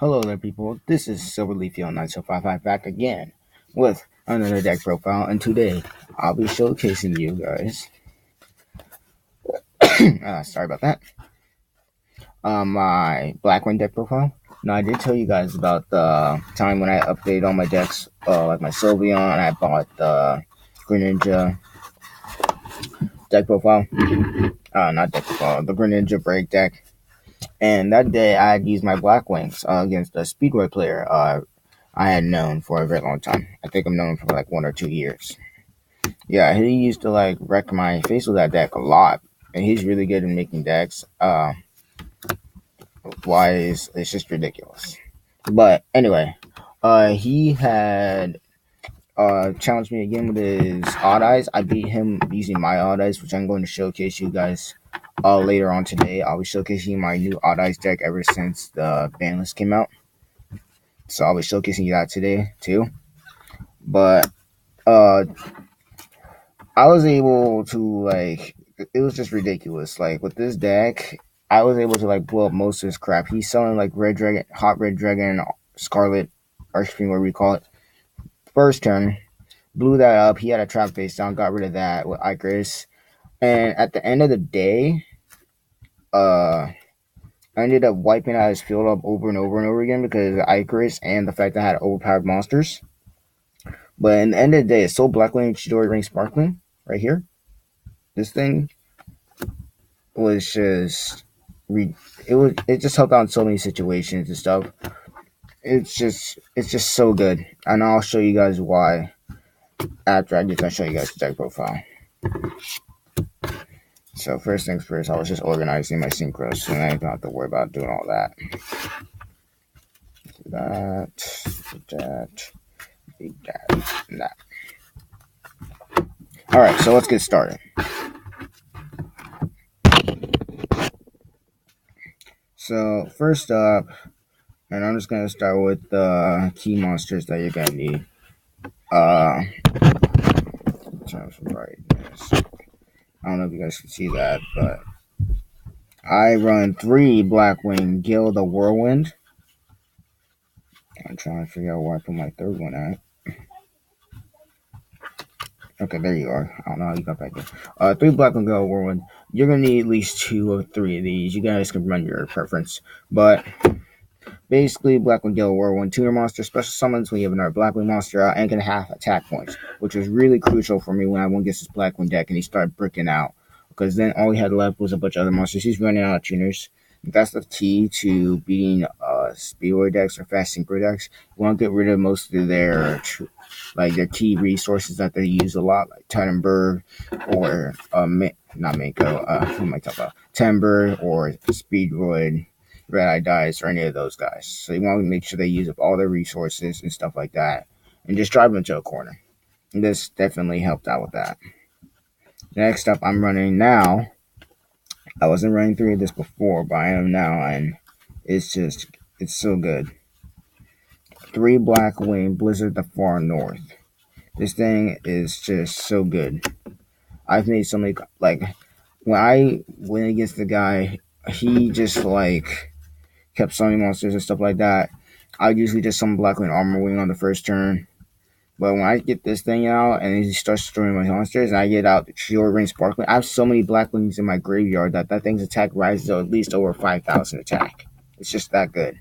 Hello there, people. This is Silverleafy0955 back again with another deck profile, and today I'll be showcasing you guys. Sorry about that. My Blackwing deck profile. Now, I did tell you guys about the time when I updated all my decks, like my Sylveon, and I bought the Greninja deck profile. Not deck profile, the Greninja break deck. And that day, I had used my Blackwings against a Speedway player I had known for a very long time. I think I've known him for like 1 or 2 years. Yeah, he used to like wreck my face with that deck a lot, and he's really good at making decks. Wise, it's just ridiculous. But anyway, he had challenged me again with his odd eyes. I beat him using my odd eyes, which I'm going to showcase you guys later on today. I'll be showcasing my new odd eyes deck ever since the Banlist came out. So I'll be showcasing you that today too. But I was able to it was just ridiculous. Like with this deck, I was able to like blow up most of his crap. He's selling like Red Dragon, Hot Red Dragon, Scarlet, Archfiend, whatever you call it. First turn, blew that up. He had a trap face down, got rid of that with Icarus. And at the end of the day, I ended up wiping out his field up over and over and over again because of Icarus and the fact that I had overpowered monsters. But in the end of the day, it's so Blackwing Chidori Ring Sparkling right here. This thing was just it just helped out in so many situations and stuff. It's just so good, and I'll show you guys why after I get done showing you guys the deck profile. So first things first, I was just organizing my synchros, so I don't have to worry about doing all that. That, and that. All right, so let's get started. So first up, and I'm just gonna start with the key monsters that you're gonna need. In terms of brightness, I don't know if you guys can see that, but I run 3 Blackwing Gale the Whirlwind. I'm trying to figure out where I put my third one at. Okay, there you are. I don't know how you got back there. 3 Blackwing Gale Whirlwind. You're gonna need at least 2 or 3 of these. You guys can run your preference, but basically, Blackwing Gale Whirlwind tuner monster special summons when you have another Blackwing monster out and can have attack points, which was really crucial for me when I went against this Blackwing deck and he started bricking out. Because then all he had left was a bunch of other monsters. He's running out of tuners. That's the key to beating Speedway decks or fast synchro decks. You want to get rid of most of their key resources that they use a lot, like Titanberg or not Mako. Who am I talking about? Timber or Speedroid, Red Eye Dice, or any of those guys. So you want to make sure they use up all their resources and stuff like that, and just drive them into a corner. And this definitely helped out with that. Next up, I'm running now. I wasn't running 3 of this before, but I am now, and it's so good. 3 Blackwing Blizzard the Far North. This thing is just so good. I've made so many, when I went against the guy, he just kept summoning monsters and stuff like that. I usually just summon Blackwing Armor Wing on the first turn. But when I get this thing out and he starts destroying my monsters and I get out the Chidori Ring Sparkling, I have so many Blackwings in my graveyard that thing's attack rises to at least over 5,000 attack. It's just that good.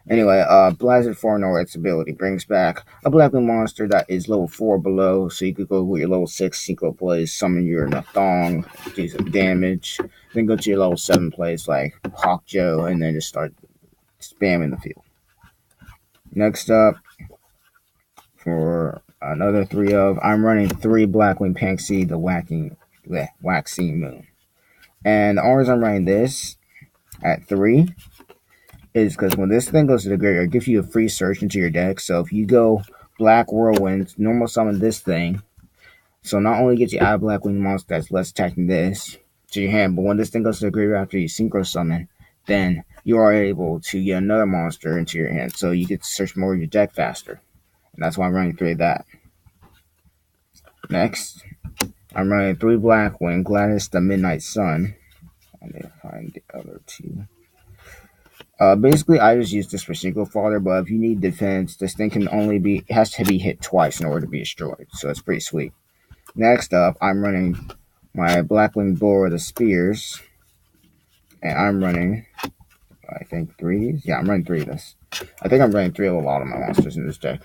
Anyway, Blizzard for North's ability brings back a Blackwing monster that is level 4 below, so you could go with your level 6 synchro plays, summon your Nathong, do some damage, then go to your level 7 plays like Hawk Joe, and then just start spamming the field. Next up, for another 3 of, I'm running 3 Blackwing Panxi, the Waxing Moon. And the reason I'm running this at 3 is because when this thing goes to the graveyard, it gives you a free search into your deck. So if you go Black Whirlwind, normal summon this thing. So not only gets you out of Blackwing monster that's less attacking this to your hand, but when this thing goes to the graveyard after you synchro summon, then you are able to get another monster into your hand. So you get to search more of your deck faster. And that's why I'm running 3 of that. Next, I'm running 3 Blackwing Gladys the Midnight Sun. I need to find the other 2. Basically, I just use this for single fodder, but if you need defense, this thing it has to be hit twice in order to be destroyed, so it's pretty sweet. Next up, I'm running my Blackwing Boar with the spears, and I'm running, I think, three. Yeah, I'm running three of this. I think I'm running three of a lot of my monsters in this deck.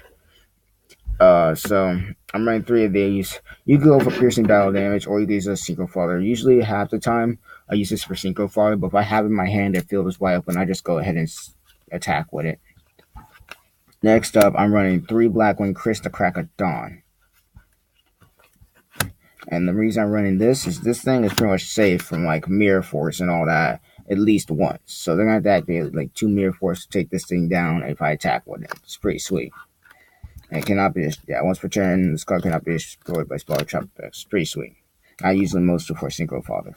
So I'm running three of these. You can go for piercing battle damage, or you can use a synchro fodder. Usually, half the time, I use this for synchro fodder, but if I have it in my hand and field is wide open, I just go ahead and attack with it. Next up, I'm running three Blackwing Chris the Crack of Dawn. And the reason I'm running this is this thing is pretty much safe from like Mirror Force and all that at least once. So they're going to have to activate like two Mirror Force to take this thing down if I attack with it. It's pretty sweet. And it cannot be, once per turn, this card cannot be destroyed by spell or trap effects. Pretty sweet. I usually most for Synchro Father.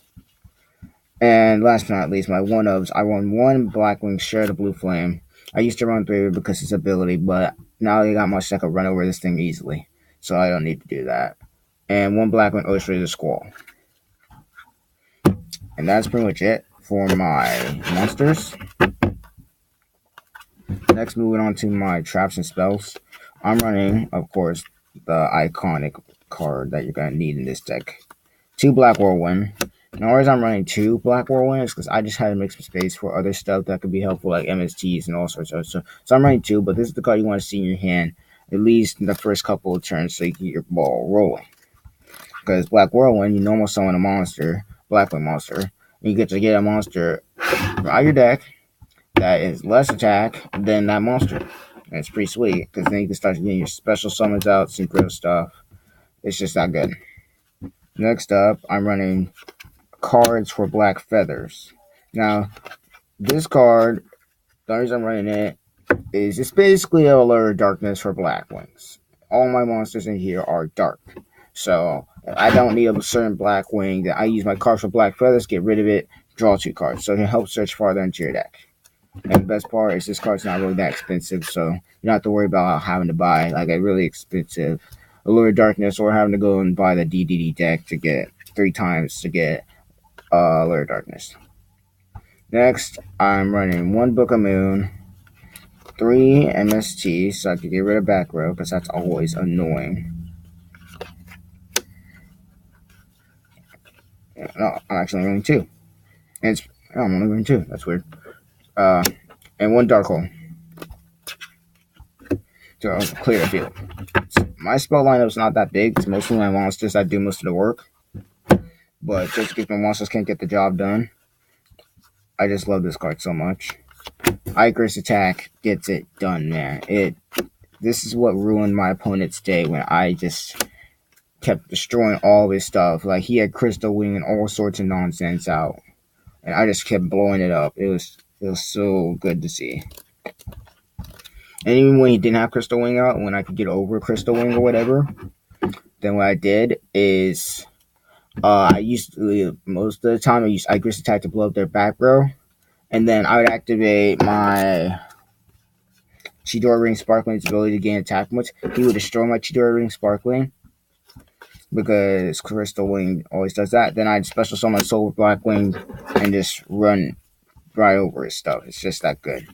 And last but not least, my one-ofs. I run one Blackwing Share the Blue Flame. I used to run three because of its ability, but now they got my second run over this thing easily. So I don't need to do that. And one Blackwing Ocean Squall. And that's pretty much it for my monsters. Next, moving on to my traps and spells. I'm running, of course, the iconic card that you're going to need in this deck. Two Black Whirlwind. And the reason I'm running two Black Whirlwind is because I just had to make some space for other stuff that could be helpful, like MSTs and all sorts of stuff. So I'm running two, but this is the card you want to see in your hand, at least in the first couple of turns, so you can get your ball rolling. Because Black Whirlwind, you normally summon a monster, Blackwing monster, and you get to get a monster out of your deck that is less attack than that monster. And it's pretty sweet, because then you can start getting your special summons out, synchro stuff. It's just that good. Next up, I'm running cards for Black Feathers. Now, this card, the reason I'm running it, is it's basically a Allure Darkness for Blackwings. All my monsters in here are dark. So, I don't need a certain Blackwing. I use my cards for Black Feathers, get rid of it, draw two cards. So it can help search farther into your deck. And the best part is this card's not really that expensive, so you don't have to worry about having to buy like a really expensive Allure Darkness or having to go and buy the DDD deck to get 3 times to get Allure Darkness. Next, I'm running 1 Book of Moon, 3 MST, so I can get rid of back row because that's always annoying. No, I'm actually running 2. And I'm only running 2. That's weird. And 1 Dark Hole. To clear the field. My spell lineup's not that big. It's mostly my monsters that do most of the work. But just because my monsters can't get the job done, I just love this card so much. Icarus Attack gets it done, man. This is what ruined my opponent's day when I just kept destroying all of his stuff. Like, he had Crystal Wing and all sorts of nonsense out. And I just kept blowing it up. It was so good to see. And even when he didn't have Crystal Wing out, when I could get over Crystal Wing or whatever, then what I did is I used to, most of the time I used Icarus Attack to blow up their back row, and then I would activate my Chidori Ring Sparkling's ability to gain attack much. He would destroy my Chidori Ring Sparkling because Crystal Wing always does that. Then I'd special summon my Soul Blackwing and just run right over his stuff. It's just that good.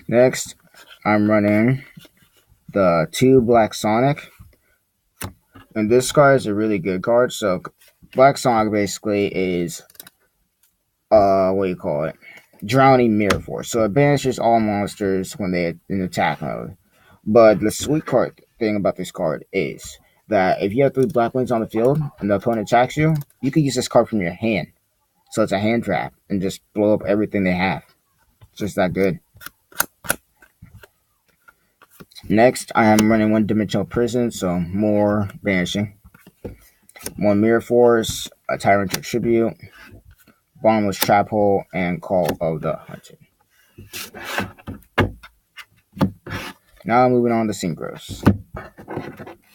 Next, I'm running the 2 Black Sonic. And this card is a really good card. So, Black Sonic basically is, Drowning Mirror Force. So, it banishes all monsters when they're in attack mode. But the sweet thing about this card is that if you have 3 Blackwings on the field and the opponent attacks you, you can use this card from your hand. So, it's a hand trap and just blow up everything they have. It's just that good. Next, I am running 1 Dimensional Prison, so more banishing. 1 Mirror Force, a Tyrant Tribute, Bottomless Trap Hole, and Call of the Hunted. Now moving on to Synchros.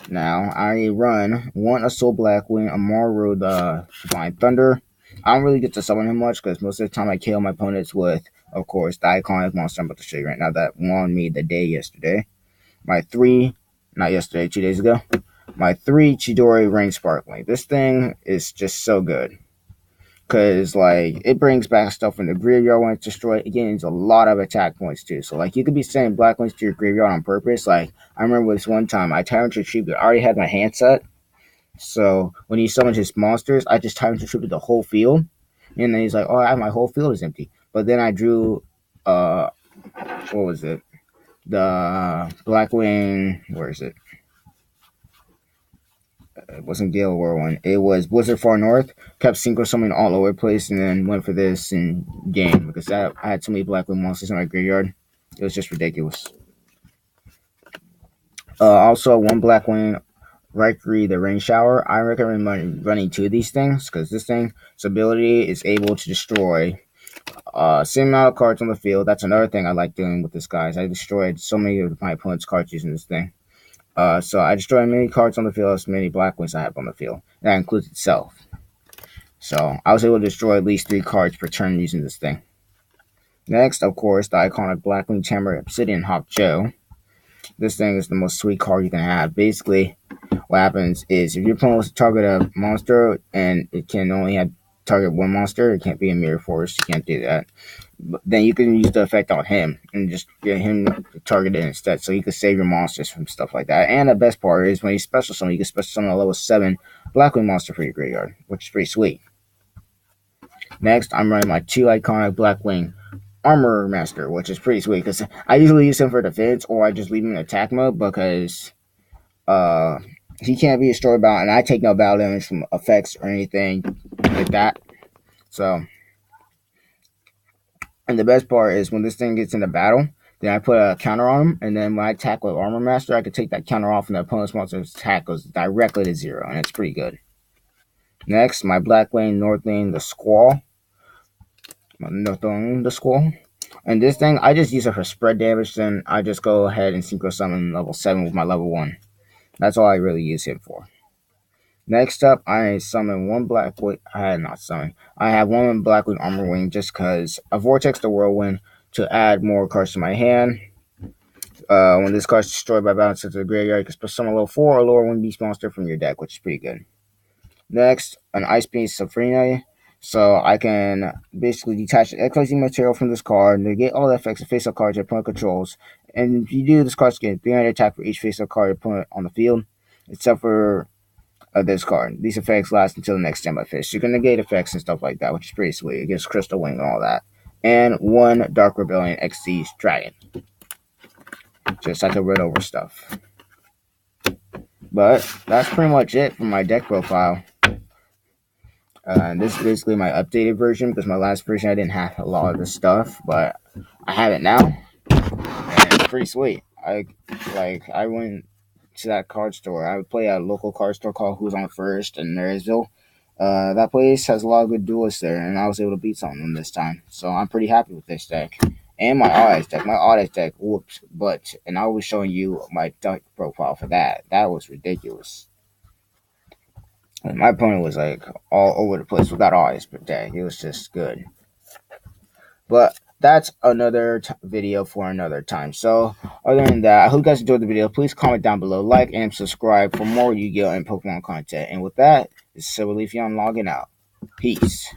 Now, I run 1 Assault Blackwing, a Maru the Divine Thunder. I don't really get to summon him much because most of the time I kill my opponents with, of course, the iconic monster I'm about to show you right now that won me the day yesterday. My 3, not yesterday, 2 days ago. My 3 Chidori Ring Sparkling. This thing is just so good. because like it brings back stuff from the graveyard when it's destroyed. It gains a lot of attack points too. So like you could be sending Blackwings to your graveyard on purpose. Like I remember this one time I Tyrant Retriever. I already had my hand set, so when he summoned his monsters, I just Tyrant Retriever the whole field, and then he's like, "Oh, my whole field is empty." But then I drew, what was it? The Blackwing. Where is it? It wasn't Gale War one. It was Blizzard Far North. Kept synchro summoning all over the place, and then went for this in game because I had so many Blackwing monsters in my graveyard. It was just ridiculous. Also, one Blackwing Valkyrie, the Rain Shower. I recommend running two of these things because this thing's ability is able to destroy same amount of cards on the field. That's another thing I like doing with this guy. I destroyed so many of my opponent's cards using this thing. So I destroy many cards on the field as many Blackwings I have on the field. That includes itself. So I was able to destroy at least 3 cards per turn using this thing. Next, of course, the iconic Blackwing Chamber Obsidian Hawk Joe. This thing is the most sweet card you can have. Basically, what happens is if your opponent wants to target a monster and it can only have target one monster, it can't be a mirror force, you can't do that. But then you can use the effect on him and just get him targeted instead, so you can save your monsters from stuff like that. And the best part is when you special summon, you can special summon a level 7 Blackwing monster for your graveyard, which is pretty sweet. Next, I'm running my 2 iconic Blackwing Armor Master, which is pretty sweet because I usually use him for defense or I just leave him in attack mode because he can't be destroyed by, and I take no battle damage from effects or anything like that. So, and the best part is when this thing gets into battle, then I put a counter on him, and then when I attack with Armor Master, I can take that counter off, and the opponent's monster's attack goes directly to 0, and it's pretty good. Next, my Blackwing Northling, the Squall. The Squall. And this thing, I just use it for spread damage, then I just go ahead and synchro summon level 7 with my level 1. That's all I really use him for. Next up, I summon one Blackwing. I have one Blackwing Armor Wing just because a Vortex the Whirlwind to add more cards to my hand. When this card is destroyed by balance to the graveyard, you can summon a level 4 or lower Wing Beast monster from your deck, which is pretty good. Next, an Ice Beast Safrina. So I can basically detach the XYZ material from this card, negate all the effects of face-up cards your opponent controls. And if you do, this card's get 300 attack for each face-up card your opponent on the field, except for this card. These effects last until the next standby phase. You can negate effects and stuff like that, which is pretty sweet. It gives Crystal Wing and all that. And one Dark Rebellion XD Dragon. Just like a red over stuff. But that's pretty much it for my deck profile. This is basically my updated version because my last version I didn't have a lot of this stuff, but I have it now, and it's pretty sweet. I went to that card store. I would play at a local card store called Who's on First in Marysville. That place has a lot of good duelists there, and I was able to beat some of them this time. So I'm pretty happy with this deck. And my Audits deck. My Audits deck whoops butt. And I was showing you my deck profile for that. That was ridiculous. And my opponent was like all over the place without Audits deck. It was just good. But that's another video for another time. So, other than that, I hope you guys enjoyed the video. Please comment down below, like, and subscribe for more Yu-Gi-Oh! And Pokemon content. And with that, this is Silver Leafeon logging out. Peace.